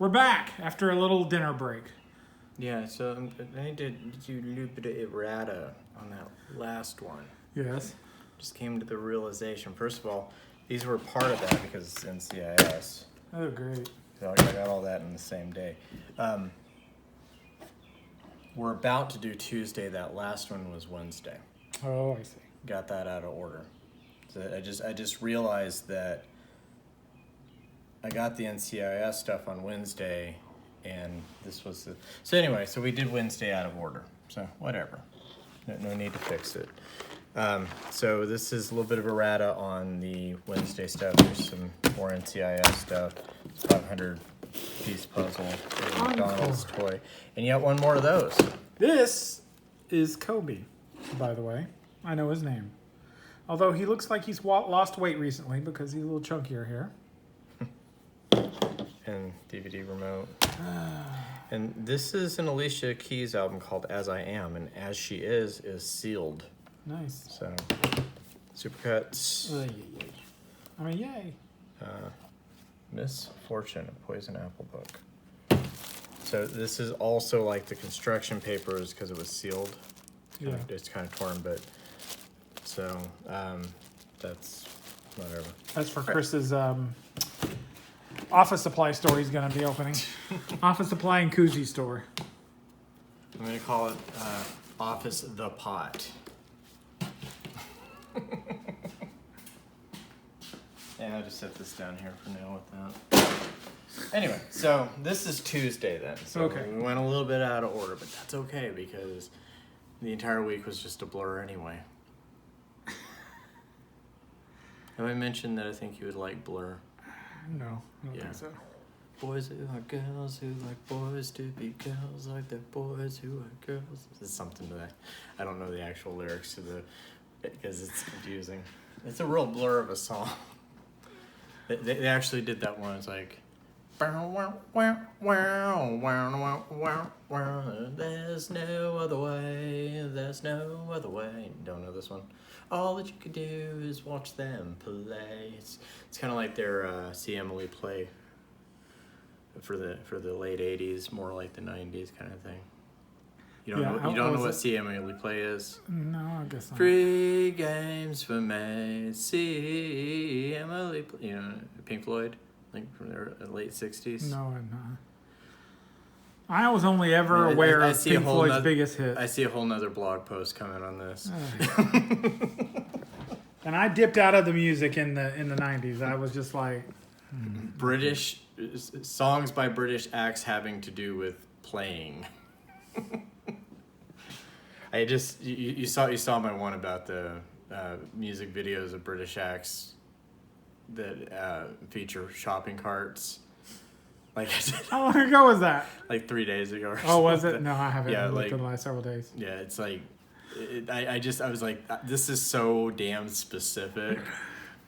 We're back after a little dinner break. Yeah, so I did a little bit of errata on that last one. Yes. Just came to the realization. First of all, these were part of that because it's NCIS. Oh, great. So I got all that in the same day. We're about to do Tuesday. That last one was Wednesday. Oh, I see. Got that out of order. So I just realized that I got the NCIS stuff on Wednesday, and this was the... So anyway, so we did Wednesday out of order. So whatever. No need to fix it. So this is a little bit of errata on the Wednesday stuff. There's some more NCIS stuff. 500-piece puzzle. McDonald's toy. And yet one more of those. This is Kobe, by the way. I know his name. Although he looks like he's lost weight recently because he's a little chunkier here. And DVD remote. And this is an Alicia Keys album called As I Am, and As She Is sealed. Nice. So, Supercuts. I mean, yay. Miss Fortune, a Poison Apple book. So this is also like the construction papers because it was sealed. Yeah. It's kind of torn, but so that's whatever. That's for Chris's office supply store he's going to be opening. Office supply and koozie store. I'm going to call it Office the Pot. Yeah, I'll just set this down here for now with that. Anyway, so this is Tuesday then. So okay. We went a little bit out of order, but that's okay because the entire week was just a blur anyway. Have I mentioned that I think you would like Blur? No, I don't think so. Boys who like girls who like boys to be girls like the boys who like girls. It's something to that. I don't know the actual lyrics to because it's confusing. It's a real blur of a song. They actually did that one. It's like, there's no other way, there's no other way. Don't know this one. All that you could do is watch them play. It's kind of like their See Emily Play for the late 80s, more like the 90s kind of thing. You don't know what See Emily Play is? No, I guess not. Free games for me. See Emily Play. You know, Pink Floyd, like from their late 60s. No, I'm not. I was only ever aware of Pink Floyd's biggest hit. I see a whole nother blog post coming on this. And I dipped out of the music in the 90s. I was just like... British songs by British acts having to do with playing. I just you saw my one about the music videos of British acts that feature shopping carts. Like how long ago was that? Like 3 days ago. Oh, was it? No, I haven't looked like in the last several days. Yeah, it's like I was like, this is so damn specific,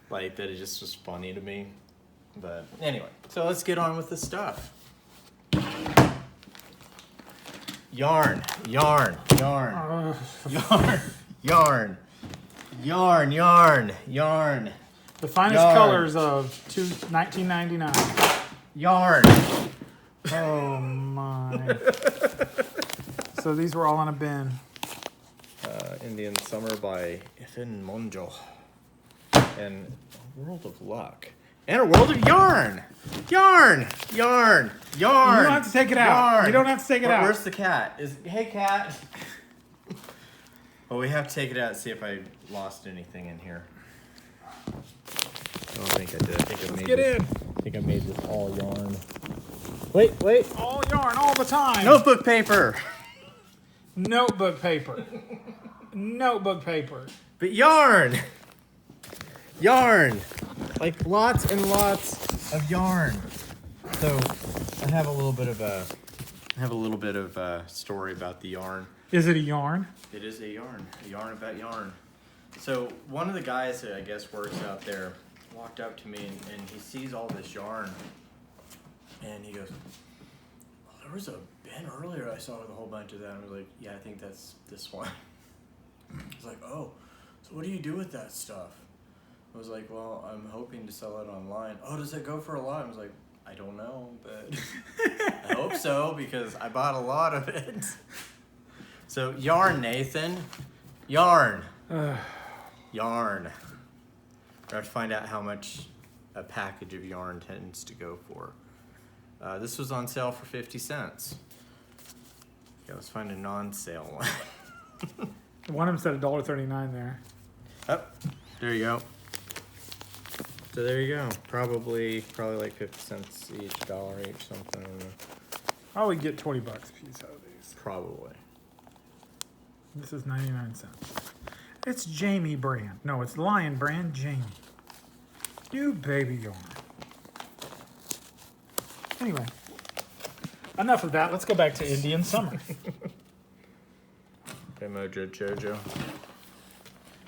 like that it just was funny to me. But anyway, so let's get on with the stuff. Yarn. The finest colors of 1999. Yarn. Oh my. So these were all in a bin. Indian Summer by Ethan Monjo. And A World of Luck. And A World of Yarn. Yarn. You don't have to take it out. You don't have to take it out. Where's the cat? Hey, cat. Well, we have to take it out and see if I lost anything in here. I don't think I did. I think I made this all yarn. Wait. All yarn all the time. Notebook paper. Notebook paper. But yarn. Like lots and lots of yarn. So I have a little bit of a story about the yarn. Is it a yarn? It is a yarn. A yarn about yarn. So one of the guys that I guess works out there walked up to me and he sees all this yarn and he goes, "Oh, there was a bin earlier I saw with a whole bunch of that." And I was like, "Yeah, I think that's this one." He's like, "Oh, so what do you do with that stuff?" I was like, "Well, I'm hoping to sell it online." "Oh, does it go for a lot?" I was like, "I don't know, but..." so because I bought a lot of it. So yarn, Nathan. Yarn. Yarn. I have to find out how much a package of yarn tends to go for. This was on sale for 50 cents. Okay, let's find a non-sale one. One of them said $1.39 there. Oh, there you go. So there you go. Probably like 50 cents each, dollar each, something. I don't know. Oh, we get 20 bucks a piece out of these. Probably. This is 99 cents. It's Jamie brand. No, it's Lion brand Jamie. New baby yarn. Anyway, enough of that. Let's go back to Indian summer. Okay, Mojo Jojo.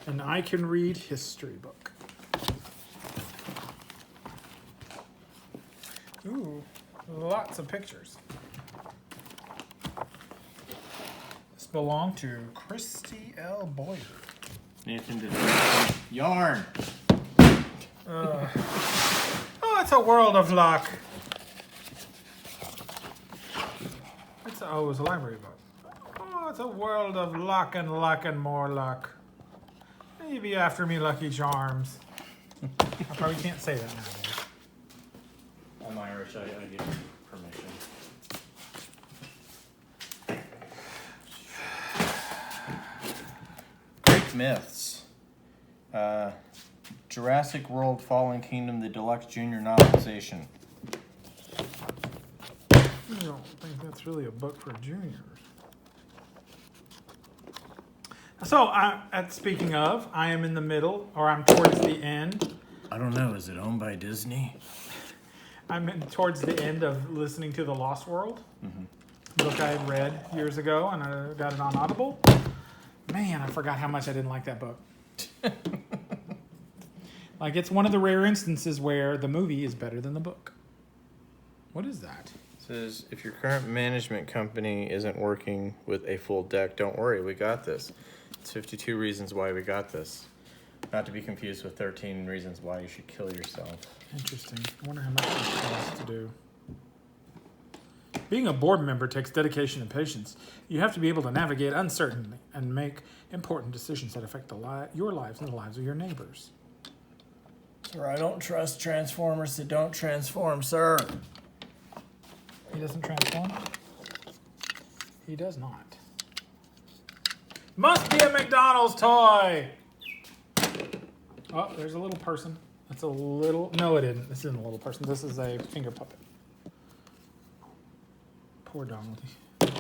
An I Can Read history book. Ooh, lots of pictures. This belonged to Christy L. Boyer. Nathan did it. Yarn. Oh, it's a world of luck. It was a library book. Oh, it's a world of luck and more luck. Maybe after me, Lucky Charms. I probably can't say that nowadays. I'm Irish. I get permission. Greek myths. Jurassic World Fallen Kingdom, the Deluxe Junior Novelization. I don't think that's really a book for juniors. So, speaking of, I am in the middle, or I'm towards the end. I don't know. Is it owned by Disney? Towards the end of listening to The Lost World. Book I had read years ago, and I got it on Audible. Man, I forgot how much I didn't like that book. Like, it's one of the rare instances where the movie is better than the book. What is that? It says, if your current management company isn't working with a full deck, don't worry, we got this. It's 52 reasons why we got this. Not to be confused with 13 reasons why you should kill yourself. Interesting. I wonder how much it costs to do. Being a board member takes dedication and patience. You have to be able to navigate uncertainty and make important decisions that affect your lives and the lives of your neighbors. Sir, I don't trust Transformers that don't transform, sir. He doesn't transform? He does not. Must be a McDonald's toy! Oh, there's a little person. That's a little... No, it isn't. This isn't a little person. This is a finger puppet. Poor Donald.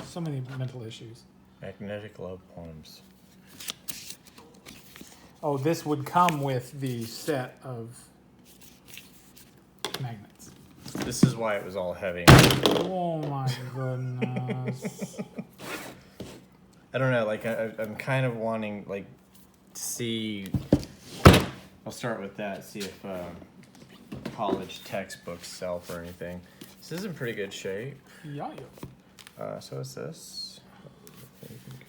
So many mental issues. Magnetic love poems. Oh, this would come with the set of magnets. This is why it was all heavy. Oh my goodness. I don't know, like, I'm kind of wanting, like, to see... I'll start with that, see if college textbooks sell for anything. This is in pretty good shape. Yeah. So is this.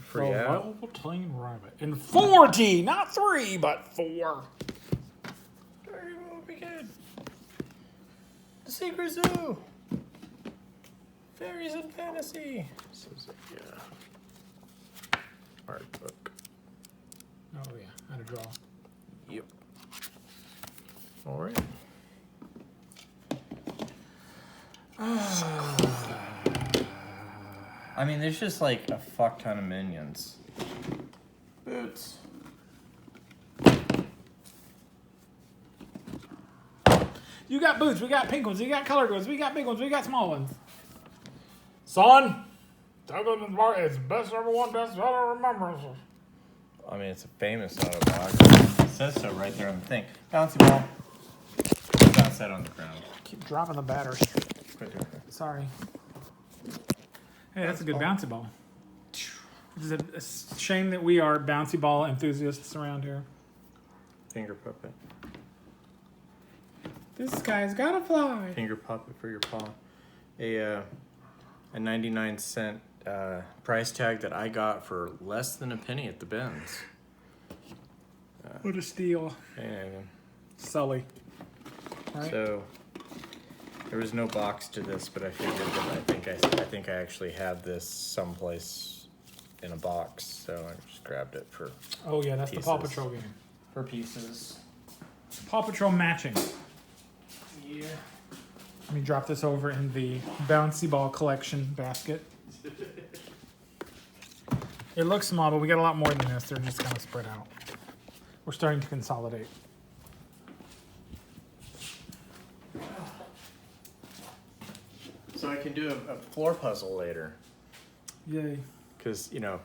Free The out. Velveteen Rabbit. In 4D, not 3, but 4. Very well be good. The Secret Zoo. Fairies and Fantasy. This is a art book. Oh yeah, how to draw. Yep. All right. I mean, there's just like a fuck ton of minions. Boots. You got boots, we got pink ones, we got colored ones, we got big ones, we got small ones. Son, Douglas Martin is best ever one, best ever remembers. I mean, it's a famous autobiography. It says so right there on the thing. Bouncy ball. Bounce that on the ground. Keep dropping the battery. Quit doing that. Sorry. Hey, that's a good bouncy ball. It's a shame that we are bouncy ball enthusiasts around here. Finger puppet. This guy's gotta fly. Finger puppet for your paw. A 99-cent price tag that I got for less than a penny at the bins. What a steal. And Sully. Right? so There was no box to this, but I figured that I think I actually have this someplace in a box, so I just grabbed it for Oh yeah, that's pieces. the Paw Patrol game. For pieces. Paw Patrol matching. Yeah. Let me drop this over in the bouncy ball collection basket. It looks small, but we got a lot more than this. They're just kind of spread out. We're starting to consolidate. So I can do a floor puzzle later. Yay. Because, you know,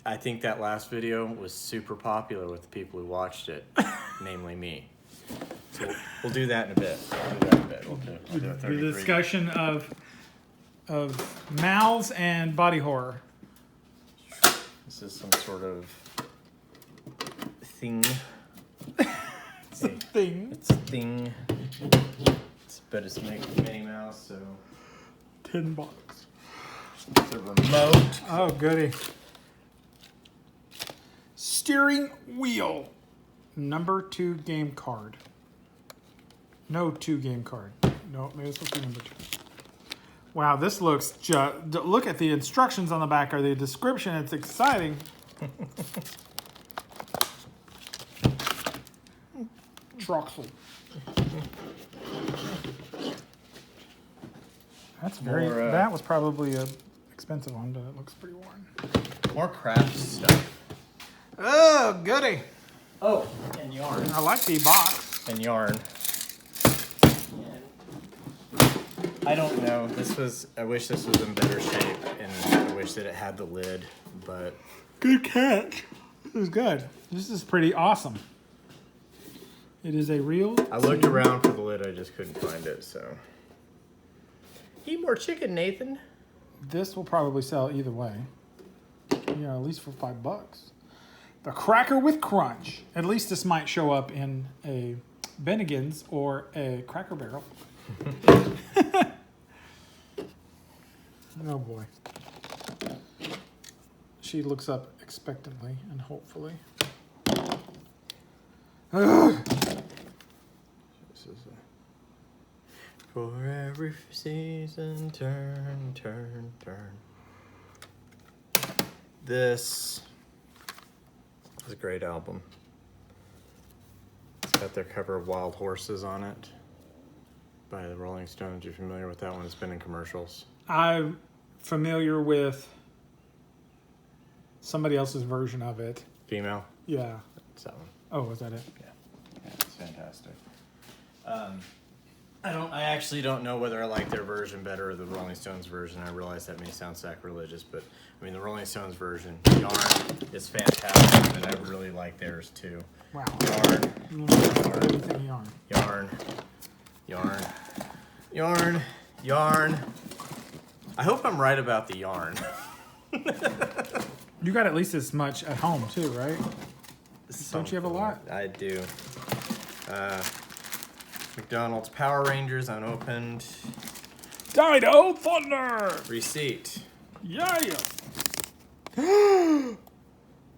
I think that last video was super popular with the people who watched it, namely me. So we'll do that in a bit. We'll do a The 33. discussion of mouths and body horror. This is some sort of thing. It's a thing. It's a thing. But it's Minnie Mouse, so... $10. It's a remote. Oh, goody. Steering wheel. Number 2 game card. No 2 game card. No, maybe it's supposed to be number 2. Wow, this looks look at the instructions on the back or the description. It's exciting. Troxel. That's very. More, that was probably a expensive one, but it looks pretty worn. More craft stuff. Oh, goody! Oh, and yarn. I like the box. And yarn. I don't know. I wish this was in better shape, and I wish that it had the lid, but... Good catch. This is good. This is pretty awesome. It is a real... I looked around for the lid, I just couldn't find it, so... Eat more chicken, Nathan. This will probably sell either way. Yeah, at least for $5. The Cracker with Crunch. At least this might show up in a Bennigan's or a Cracker Barrel. Oh boy. She looks up expectantly and hopefully. Ugh. This is for every season, turn, turn, turn. This is a great album. It's got their cover of Wild Horses on it by the Rolling Stones. You familiar with that one? It's been in commercials. I'm familiar with somebody else's version of it. Female? Yeah. It's that one. Oh, was that it? Yeah, it's fantastic. I actually don't know whether I like their version better or the Rolling Stones version. I realize that may sound sacrilegious, but I mean the Rolling Stones version, Yarn, is fantastic, and I really like theirs too. Wow. Yarn, Everything yarn. yarn, yarn, yarn, yarn. I hope I'm right about the yarn. You got at least as much at home too, right? Don't you have a lot? I do. McDonald's Power Rangers unopened. Dido Thunder! Receipt. Yeah! Yeah,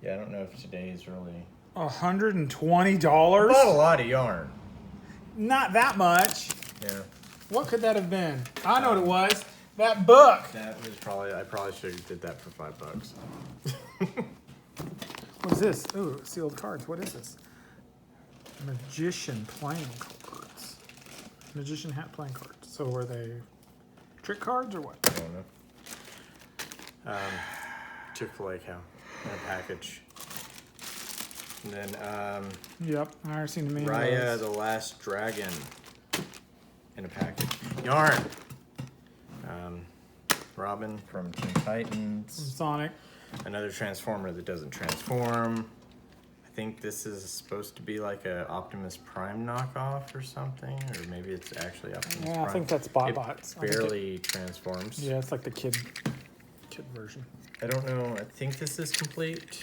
I don't know if today's really... $120? Bought a lot of yarn. Not that much. Yeah. What could that have been? I know what it was. That book. That was probably... I probably should have did that for $5. What is this? Ooh, sealed cards. What is this? Magician playing cards. Magician hat playing cards. So were they trick cards or what? I don't know. Chick-fil-A cow in a package. And then Yep, I already seen the meme. Raya the Last Dragon in a package. Yarn. Robin from Teen Titans. Sonic. Another Transformer that doesn't transform. I think this is supposed to be like a Optimus Prime knockoff or something, or maybe it's actually Optimus Prime. Yeah, I think that's BotBots. It barely transforms. Yeah, it's like the kid version. I don't know. I think this is complete.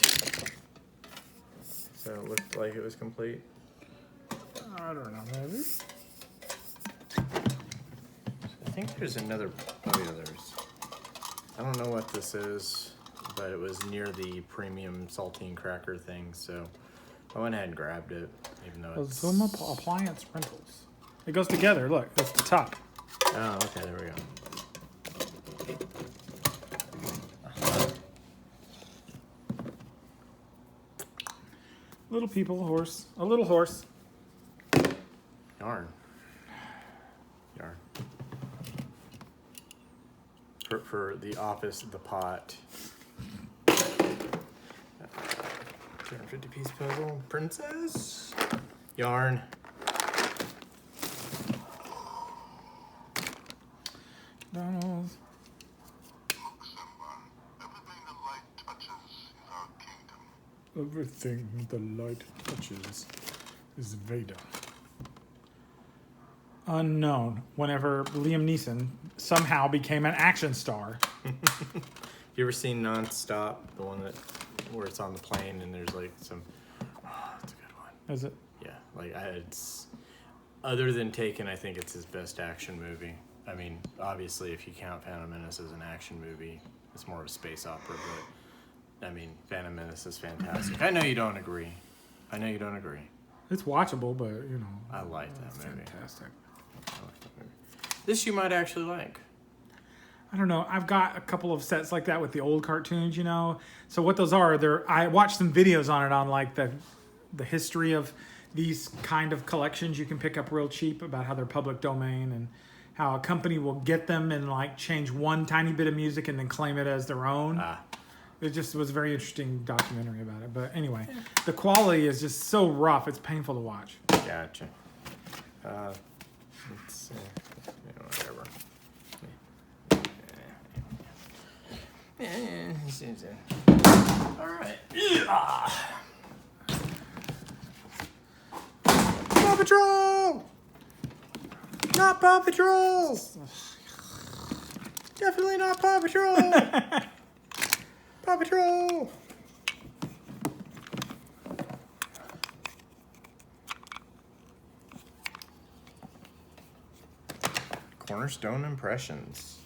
So it looked like it was complete. I don't know, maybe. I think there's another. Oh yeah, there's. I don't know what this is, but it was near the premium saltine cracker thing, so I went ahead and grabbed it, even though it's... Zuma appliance rentals. It goes together. Look, that's the top. Oh, okay, there we go. Little people, horse. A little horse. Yarn. For the office, the pot. 250 piece puzzle. Princess. Yarn. Donald's. Everything the light touches is Vader. Unknown. Whenever Liam Neeson somehow became an action star. You ever seen Nonstop? The one where it's on the plane and there's like some. Oh, that's a good one. Is it? Yeah, like it's. Other than Taken, I think it's his best action movie. I mean, obviously, if you count Phantom Menace as an action movie, it's more of a space opera. But I mean, Phantom Menace is fantastic. I know you don't agree. It's watchable, but you know. I like that movie. Fantastic. This you might actually like. I don't know. I've got a couple of sets like that with the old cartoons, you know. So what those are, I watched some videos on it on like the history of these kind of collections you can pick up real cheap about how they're public domain and how a company will get them and like change one tiny bit of music and then claim it as their own. It just was a very interesting documentary about it. But anyway, the quality is just so rough. It's painful to watch. Gotcha. Let's see. Whatever. All right. Paw Patrol! Not Paw Patrol! Definitely not Paw Patrol! Paw Patrol! Cornerstone Impressions.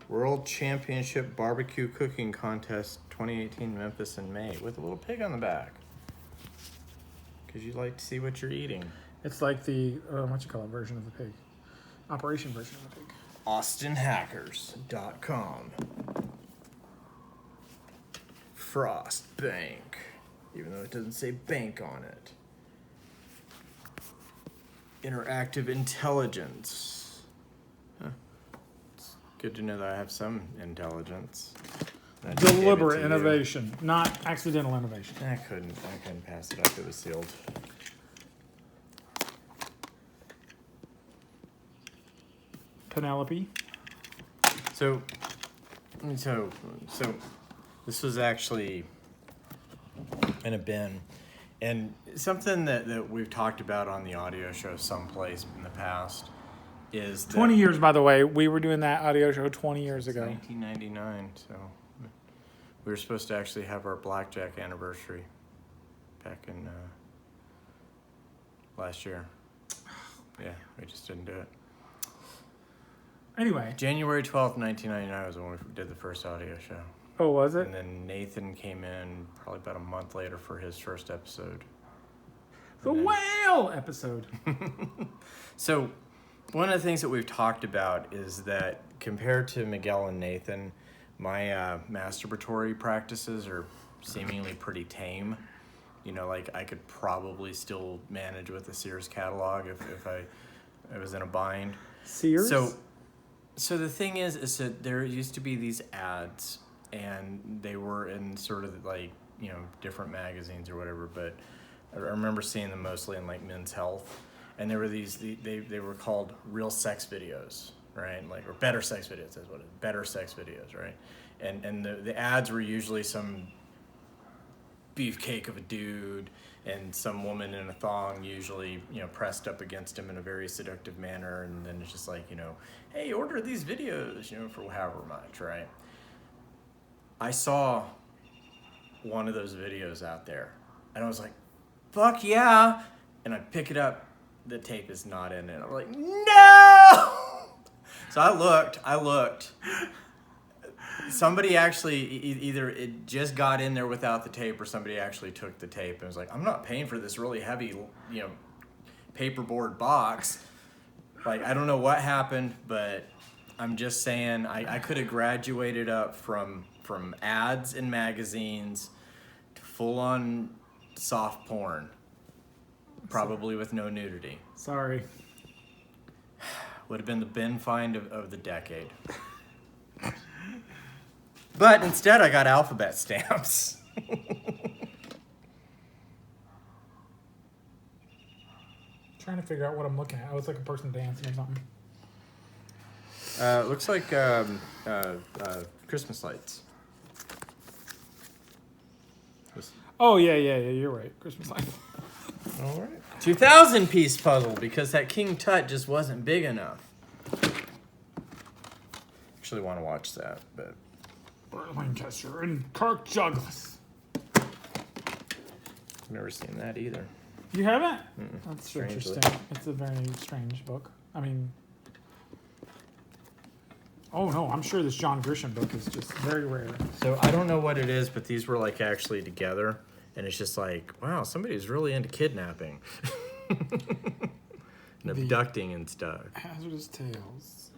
World Championship Barbecue Cooking Contest 2018 Memphis in May with a little pig on the back. Because you like to see what you're eating. It's like the, version of the pig. Operation version of the pig. AustinHackers.com. Frost Bank. Even though it doesn't say bank on it. Interactive Intelligence. It's good to know that I have some intelligence. Deliberate innovation, not accidental innovation. I couldn't pass it up. It was sealed. Penelope. So this was actually in a bin. And something that we've talked about on the audio show someplace in the past is 20 years, by the way. We were doing that audio show 20 years ago. 1999, so we were supposed to actually have our blackjack anniversary back in last year. Yeah, we just didn't do it. Anyway. January 12th, 1999 was when we did the first audio show. Oh, was it? And then Nathan came in probably about a month later for his first episode. The whale episode. So one of the things that we've talked about is that compared to Miguel and Nathan, my masturbatory practices are seemingly pretty tame. You know, like I could probably still manage with the Sears catalog if I was in a bind. Sears? So the thing is that there used to be these ads, and they were in sort of like, you know, different magazines or whatever, but I remember seeing them mostly in like Men's Health, and there were they were called real sex videos, right? Like, or better sex videos, that's what it is, better sex videos, right? And the ads were usually some beefcake of a dude and some woman in a thong, usually, you know, pressed up against him in a very seductive manner, and then it's just like, you know, hey, order these videos, you know, for however much, right? I saw one of those videos out there, and I was like, fuck yeah, and I pick it up, the tape is not in it. I'm like, no! So I looked. Somebody actually, either it just got in there without the tape, or somebody actually took the tape and was like, I'm not paying for this really heavy, you know, paperboard box. Like, I don't know what happened, but I'm just saying I could have graduated up from ads in magazines to full-on soft porn. Probably with no nudity. Sorry. Would have been the bin find of the decade. But instead I got alphabet stamps. Trying to figure out what I'm looking at. Oh, it's like a person dancing or something. Looks like Christmas lights. Oh, yeah, you're right. Christmas lights. All right. 2,000 piece puzzle because that King Tut just wasn't big enough. Actually want to watch that, but Burt Lancaster and Kirk Douglas. I've never seen that either. You haven't? Mm-mm. That's Strangely. interesting. It's a very strange book. I mean, oh no, I'm sure this John Grisham book is just very rare. So I don't know what it is, but these were like actually together, and it's just like, wow, somebody's really into kidnapping and abducting and stuff. Hazardous Tales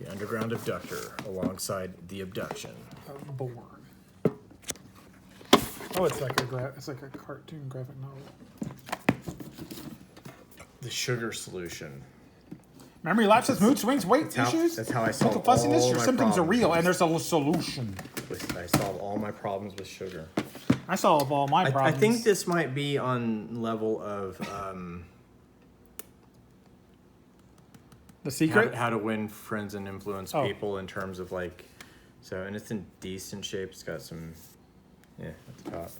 The Underground Abductor alongside the abduction. of Borg. Oh, it's like a cartoon graphic novel. The Sugar Solution. Memory lapses, mood swings, weight issues. That's how I solve mental fussiness. all Your my symptoms are problems. real, and there's a solution. I solve all my problems with sugar. I solve all my I problems. think this might be on level of The Secret. how to win friends and influence Oh. people in terms of like, so, and it's in decent shape. It's got some, at the top.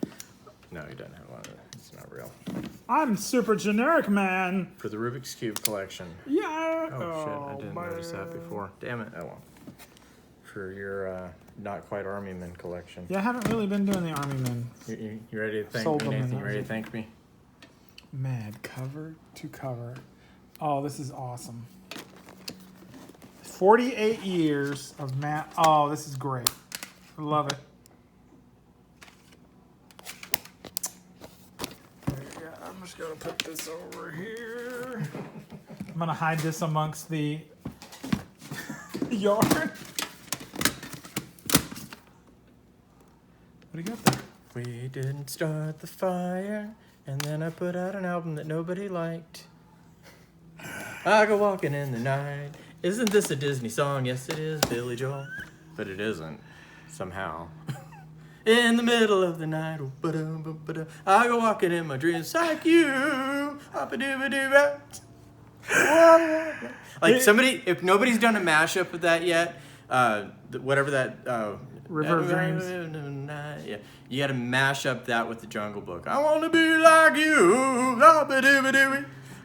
No, he doesn't have one of it. It's not real. I'm super generic, man. For the Rubik's Cube collection. Yeah. Oh, shit, I didn't notice that before. Damn it, oh well. For your not quite Army Men collection. Yeah, I haven't really been doing the Army Men. You ready to thank Sold me, them Nathan? and You that ready was to thank me? Mad cover to cover. Oh, this is awesome. 48 years of Matt. Oh, this is great. I love it. I'm just going to put this over here. I'm going to hide this amongst the yard. What do you got there? We didn't start the fire, and then I put out an album that nobody liked. I go walking in the night. Isn't this a Disney song? Yes, it is, Billy Joel. But it isn't, somehow. In the middle of the night, I go walking in my dreams like you. Like somebody, if nobody's done a mashup of that yet, whatever that River of Dreams. Yeah, you got to mash up that with the Jungle Book. I want to be like you.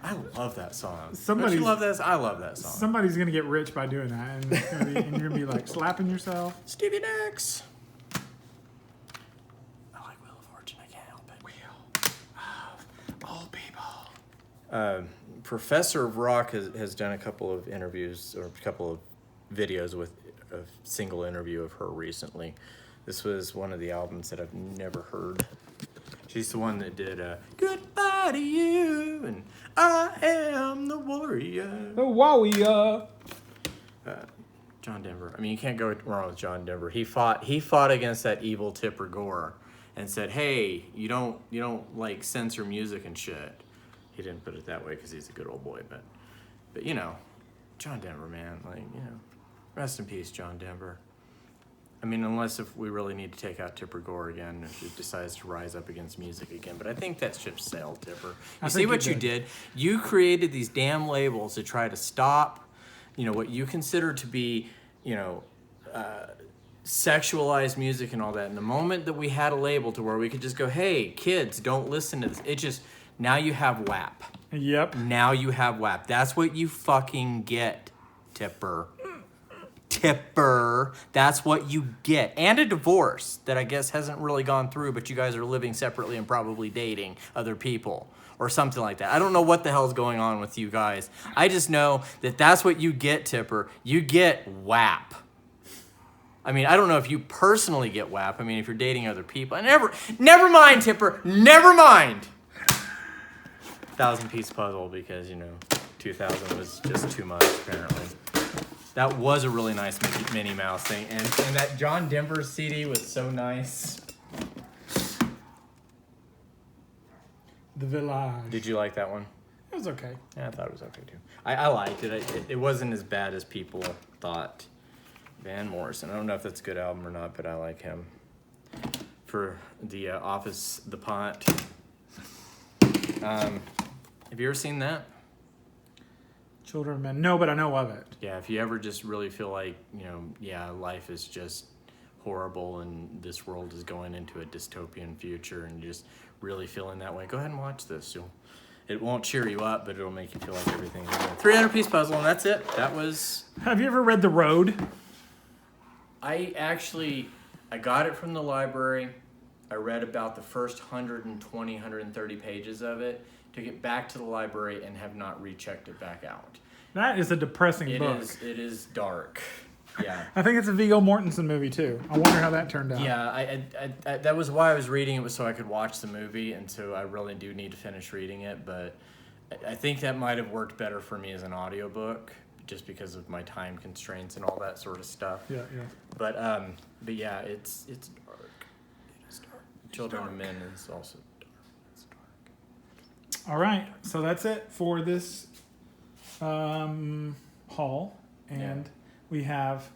I love that song. Don't you love that? I love that song. Somebody's gonna get rich by doing that, and, it's gonna be, and you're gonna be like slapping yourself. Stevie Nicks. I like Wheel of Fortune. I can't help it. Wheel of old people. Professor of Rock has done a couple of interviews or a couple of videos with a single interview of her recently. This was one of the albums that I've never heard. She's the one that did Goodbye to You and I Am the Warrior. The warrior. John Denver. I mean, you can't go wrong with John Denver. He fought against that evil Tipper Gore and said, "Hey, you don't like censor music and shit." He didn't put it that way because he's a good old boy, but you know, John Denver, man, like, you know, rest in peace, John Denver. I mean, unless if we really need to take out Tipper Gore again, if he decides to rise up against music again. But I think that ship sailed, Tipper. You see what you did? You created these damn labels to try to stop, you know, what you consider to be, you know, sexualized music and all that. And the moment that we had a label to where we could just go, hey, kids, don't listen to this. It just, now you have WAP. Yep. Now you have WAP. That's what you fucking get, Tipper. Tipper. That's what you get. And a divorce that I guess hasn't really gone through, but you guys are living separately and probably dating other people or something like that. I don't know what the hell's going on with you guys. I just know that that's what you get, Tipper. You get WAP. I mean, I don't know if you personally get WAP. I mean, if you're dating other people. Never mind, Tipper. Never mind. 1,000-piece puzzle because, 2,000 was just too much, apparently. That was a really nice Minnie Mouse thing. And that John Denver CD was so nice. The Village. Did you like that one? It was okay. Yeah, I thought it was okay, too. I liked it. It wasn't as bad as people thought. Van Morrison. I don't know if that's a good album or not, but I like him. For the Office, The Pot. Have you ever seen that? Children of Men. No, but I know of it. Yeah, if you ever just really feel like, life is just horrible and this world is going into a dystopian future and just really feeling that way, go ahead and watch this. It won't cheer you up, but it'll make you feel like everything's good. 300-piece puzzle, and that's it. That was... Have you ever read The Road? I got it from the library. I read about the first 120, 130 pages of it, took it back to the library, and have not rechecked it back out. That is a depressing book. It is dark. Yeah. I think it's a Viggo Mortensen movie, too. I wonder how that turned out. Yeah, I that was why I was reading it, was so I could watch the movie, and so I really do need to finish reading it, but I think that might have worked better for me as an audiobook, just because of my time constraints and all that sort of stuff. Yeah. But yeah, it's dark. It is dark. Children of Men is also dark. It's dark. All right, so that's it for this haul, and we have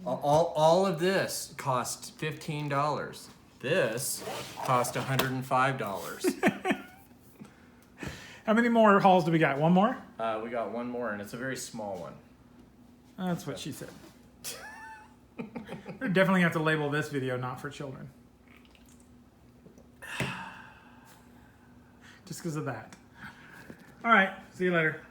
all of this cost $15. This cost $105. How many more hauls do we got? One more? We got one more, and it's a very small one. That's what she said. We definitely have to label this video not for children. Just because of that. All right, see you later.